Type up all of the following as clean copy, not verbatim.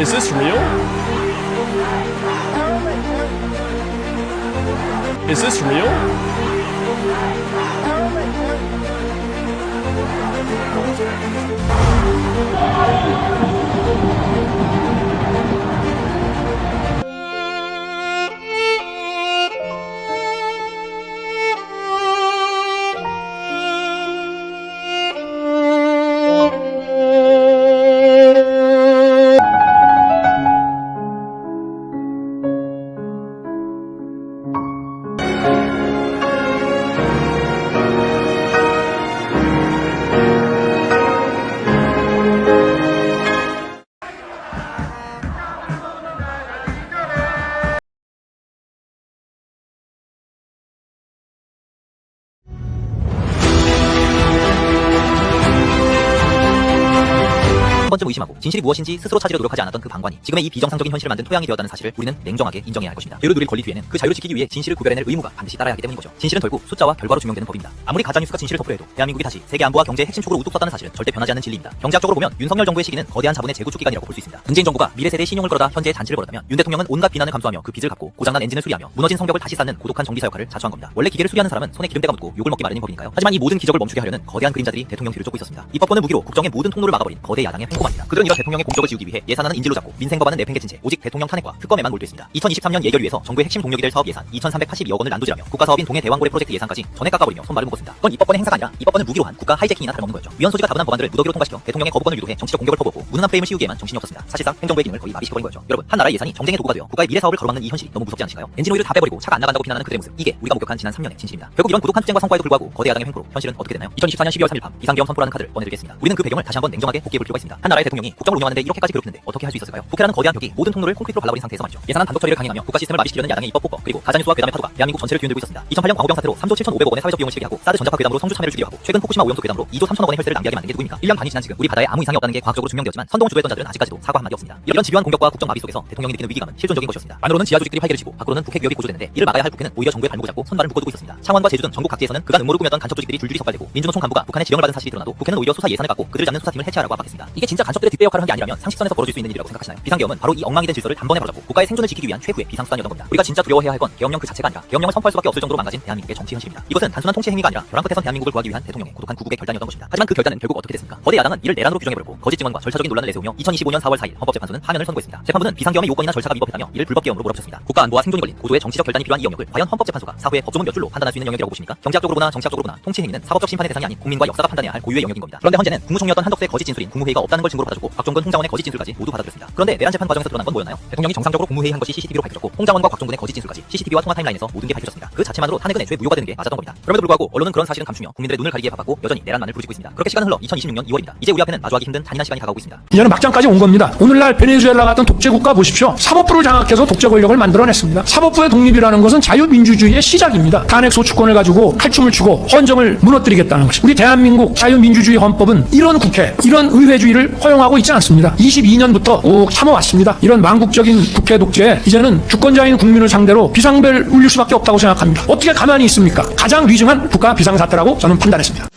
Is this real? Is this real? 한 번쯤 의심하고 진실이 무엇인지 스스로 찾으려 노력하지 않았던 그 방관이 지금의 이 비정상적인 현실을 만든 토양이 되었다는 사실을 우리는 냉정하게 인정해야 할 것입니다. 자유를 누릴 권리 뒤에는 그 자유를 지키기 위해 진실을 구별해낼 의무가 반드시 따라야 하기 때문인 거죠. 진실은 결국 숫자와 결과로 증명되는 법입니다. 아무리 가짜뉴스가 진실을 덮으려 해도 대한민국이 다시 세계 안보와 경제의 핵심 축으로 우뚝 섰다는 사실은 절대 변하지 않는 진리입니다. 경제학적으로 보면 윤석열 정부의 시기는 거대한 자본의 재구축 기간이라고 볼 수 있습니다. 문재인 정부가 미래 세대의 신용을 끌어다 현재의 잔치를 벌였다면 윤 대통령은 온갖 비난을 감수하며 그 빚을 갚고 고장난 엔진을 수리하며 무너진 성벽을 다시 쌓는 고독한 정비사 역할을 자처한 겁니다. 원래 기계를 수리하는 사람은 손에 기름때가 묻고 욕을 먹기 마련인 법이니까요. 하지만 이 모든 기적을 멈추게 하려는 거대한 그림자들이 대통령 뒤를 쫓고 있었습니다. 입법권을 무기로 국정의 모든 통로를 막아버린 거대 야당의 횡포만입니다. 그들은 이런 대통령의 공적을 지우기 위해 예산안은 인질로 잡고 민생 법안은 내팽개친 채 오직 대통령 탄핵과 특검에만 몰두했습니다. 2023년 예결 위해서 정부의 핵심 동력이 될 사업 예산 2,382억 원을 난도질하며 국가사업인 동해 대왕고래 프로젝트 예산까지 전액 깎아버리며 손발을 묶었습니다. 그건 입법권의 행사가 아니라 입법권을 무기로 한 국가 하이제킹이나 다름없는 거였죠. 위헌 소지가 다분한 법안들을 무더기로 통과시켜 대통령의 거부권을 유도해 정치적 공격을 퍼붓고 무능한 프레임을 씌우기에만 정신이 없었습니다. 사실상 행정부의 기능을 거의 마비시켜버린 거죠. 여러분, 한 나라의 예산이 정쟁의 도구가 되어 국가의 미래 사업을 가로막는 이 현실이 너무 무섭지 않으신가요? 엔진 오일을 다 빼버리고 차가 안 나간다고 비난하는 그들의 모습, 이게 우리가 목격한 지난 3년의 진실입니다. 결국 이런 고독한 투쟁과 성과에도 불구하고 거대 야당의 횡포로 현실은 어떻게 되나요? 2024년 12월 3일 밤 비상계엄 선포라는 카드를 꺼내드리겠습니다. 우리는 그 배경을 다시 한번 냉정하게 복귀해볼 필요가 있습니다. 한 나라의 대통령이 국정을 운영하는데 이렇게까지 괴롭히는데 어떻게 할 수 있었을까요? 국회라는 거대한 벽이 모든 통로를 콘크리트로 발라버린 상태에서 말이죠. 예산안 단독 처리를 강행하며 국가 시스템을 마비시키려는 야당의 입법 폭거, 그리고 가짜뉴스와 괴담의 파도가 대한민국 전체를 뒤흔들고 있었습니다. 2008년 광우병 사태로 3조 7,500억 원의 사회적 비용을 치르게 하고 사드 전자파 괴담으로 성주 참여를 주기로 하고 최근 후쿠시마 오염수 괴담으로 2조 3천억 원의 혈세를 낭비하게 만든 게 누구입니까? 1년 반이 지난 지금 우리 바다에 아무 이상이 없다는 게 과학적으로 증명되었지만 선동을 주도했던 자들은 아직까지도 사과 한마디 없습니다. 이런 집요한 공격과 국정 마비 속에서 대통령이 느끼는 위기감은 실존적인 것이었습니다. 안으로는 지하 조직들이 활개를 치고 밖으로는 북핵 위협이 고조되는데 이를 막아야 할 국회는 오히려 정부의 발목을 잡고 손발을 묶어두고 있었습니다. 창원과 제주 등 전국 각지에서는 그간 음모를 꾸몄던 간첩 조직들이 줄줄이 적발되고 민주노총 간부가 북한의 지령을 받은 사실이 드러나도 국회는 오히려 수사 예산을 깎고 그들을 잡는 수사팀을 해체하라고 압박했습니다. 이게 진짜 간첩들의 뒷배 역할을 한 게 아니라면 상식선에서 벌어질 수 있는 일이라고 생각하시나요? 비상계엄은 바로 이 엉망이 된 질서를 단번에 바로잡고 국가의 생존을 지키기 위한 최후의 비상수단이었던 겁니다. 우리가 진짜 두려워해야 할 건 계엄령 그 자체가 아니라 계엄령을 선포할 수밖에 없을 정도로 망가진 대한민국의 정치 현실입니다. 이것은 단순한 통치 행위가 아니라 벼랑 끝에선 대한민국을 구하기 위한 대통령의 고독한 구국의 결단이었던 것입니다. 하지만 그 결단은 결국 어떻게 됐습니까? 거대 야당은 이를 내란으로 규정해버렸고 거짓 증언과 절차적인 논란을 내세우며 2025년 4월 4일 헌법재판소는 파면을 선고했습니다. 재판부는 비상계엄의 요건이나 절차가 위법했다며 이를 불법계엄으로 몰아붙였습니다. 국가 안보와 생존이 걸린 고도의 정치적 결단이 필요한 이 영역을 과연 헌법재판소가 사후에 법조문 몇 줄로 판단할 수 있는 영역이라고 보십니까? 경제학적으로 보나 정치학적으로 보나 통치 행위는 사법적 심판의 대상이 아닌 국민과 역사가 판단해야 할 고유의 영역인 겁니다. 그런데 헌재는 국무총리였던 한덕수의 거짓 진술인 국무회의가 없다는 걸 증거로 받아주고 박종근, 홍장원의 거짓 진술까지 모두 받아들였습니다. 그런데 내란 재판 과정에서 드러난 건 뭐였나요? 대통령이 정상적으로 국무회의한 것이 CCTV로 밝혀졌고 홍장원과 박종근의 거짓 진술까지 CCTV와 통화 타임라인에서 모든 게 밝혀졌습니다. 그 자체만으로 탄핵은 애초에 무효가 되는 게 맞았던 겁니다. 그럼에도 불구하고 언론은 그런 사실은 감추며 국민들의 눈을 가리기에 바빴고 여전히 내란만을 부르짖고 있습니다. 그렇게 시간은 흘러 2026년 2월입니다. 이제 우리 앞에는 마주하기 힘든 잔인한 시간이 다가오고 있습니다. 이제는 막장까지 온 겁니다. 오늘날 베네수엘라 같은 독재국가 보십시오. 사법부를 장악해서 독재 권력을 만들어냈습니다. 사법부의 독립이라는 것은 자유민주주의의 시작입니다. 탄핵 소추권을 가지고 칼춤을 추고 헌정을 무너뜨리겠다는 것입니다. 우리 대한민국 자유민주주의 헌법은 이런 국회, 이런 의회주의를 허용하고 있지 않습니다. 22년부터 쭉 참아왔습니다. 이런 망국적인 국회 독재에 이제는 주권자인 국민을 상대로 비상벨 울릴 수밖에 없다고 생각합니다. 어떻게 가만히 있습니까? 가장 위중한 국가 비상사태라고 저는 판단했습니다.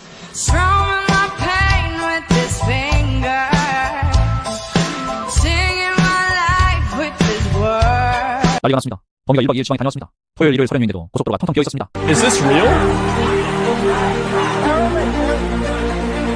난리가 났습니다. 범위가 1박 2일 지방에 다녀왔습니다. 토요일 일요일 설행인데도 고속도로가 텅텅 비어 있었습니다. Is this real?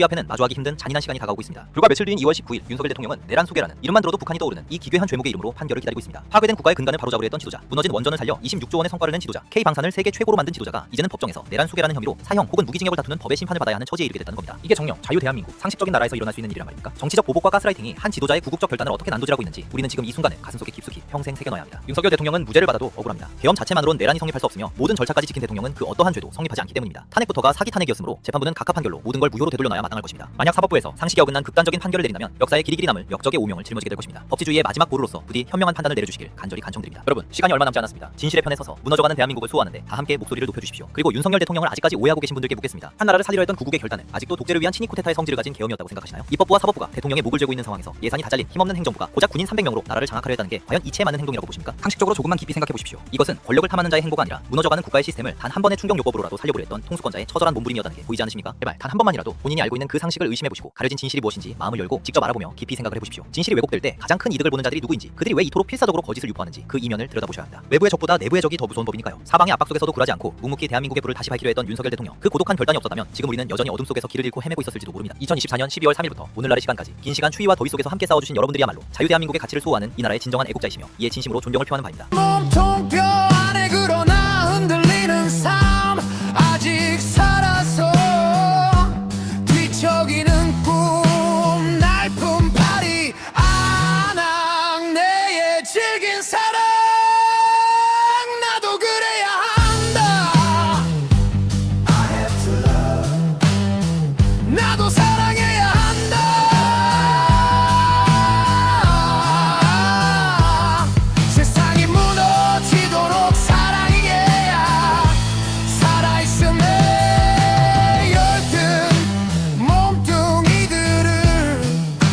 우리 앞에는 마주하기 힘든 잔인한 시간이 다가오고 있습니다. 불과 며칠 뒤인 2월 19일 윤석열 대통령은 내란 수괴라는 이름만 들어도 북한이 떠오르는 이 기괴한 죄목의 이름으로 판결을 기다리고 있습니다. 파괴된 국가의 근간을 바로잡으려 했던 지도자, 무너진 원전을 살려 26조 원의 성과를 낸 지도자, K방산을 세계 최고로 만든 지도자가 이제는 법정에서 내란 수괴라는 혐의로 사형 혹은 무기징역을 다투는 법의 심판을 받아야 하는 처지에 이르게 됐다는 겁니다. 이게 정녕 자유 대한민국, 상식적인 나라에서 일어날 수 있는 일이란 말입니까? 정치적 보복과 가스라이팅이 한 지도자의 구국적 결단을 어떻게 난도질하고 있는지 우리는 지금 이 순간을 가슴속에 깊숙이 평생 새겨넣어야 합니다. 윤석열 대통령은 무죄를 받아도 억울합니다. 계엄 자체만으론 내란이 성립할 수 없으며 모든 절차까지 지킨 대통령은 그 어떠한 죄도 성립하지 않기 때문입니다. 탄핵부터가 사기 탄핵이었으므로 재판부는 각하 판결로 모든 걸 무효로 되돌려놔야 마땅할 것입니다. 만약 사법부에서 상식에 어긋난 극단적인 판결을 내린다면 역사에 길이길이 남을 역적의 오명을 짊어지게 될 것입니다. 법치주의의 마지막 보루로서 부디 현명한 판단을 내려주시길 간절히 간청드립니다. 여러분, 시간이 얼마 남지 않았습니다. 진실의 편에 서서 무너져가는 대한민국을 수호하는데 다 함께 목소리를 높여주십시오. 그리고 윤석열 대통령을 아직까지 오해하고 계신 분들께 묻겠습니다. 한 나라를 살리려 했던 구국의 결단은 아직도 독재를 위한 친위 쿠데타의 성질을 가진 계엄이었다고 생각하시나요? 입법부와 사법부가 대통령의 목을 쥐고 있는 상황에서 예산이 다 잘린 힘없는 행정부가 고작 군인 300명으로 나라를 장악하려 했다는 게 과연 이치에 맞는 행동이라고 보십니까? 상식적으로 조금만 깊이 생각해 보십시오. 이것은 권력을 탐하는 자의 행보가 아니라 무너져가는 국가의 시스템을 단 한 번의 충격요법으로라도 살려보려 했던 통수권자의 처절한 몸부림이었다는 게 보이지 않으십니까? 제발 단 한 번만이라도 본인이 알고 있는 있는 그 상식을 의심해보시고 가려진 진실이 무엇인지 마음을 열고 직접 알아보며 깊이 생각을 해보십시오. 진실이 왜곡될 때 가장 큰 이득을 보는 자들이 누구인지, 그들이 왜 이토록 필사적으로 거짓을 유포하는지 그 이면을 들여다보셔야 합니다. 외부의 적보다 내부의 적이 더 무서운 법이니까요. 사방의 압박 속에서도 굴하지 않고 묵묵히 대한민국의 불을 다시 밝히려 했던 윤석열 대통령, 그 고독한 결단이 없었다면 지금 우리는 여전히 어둠 속에서 길을 잃고 헤매고 있었을지도 모릅니다. 2024년 12월 3일부터 오늘날의 시간까지 긴 시간 추위와 더위 속에서 함께 싸워주신 여러분들이야말로 자유대한민국의 가치를 수호하는 이 나라의 진정한 애국자이시며 이에 진심으로 존경을 표하는 바입니다.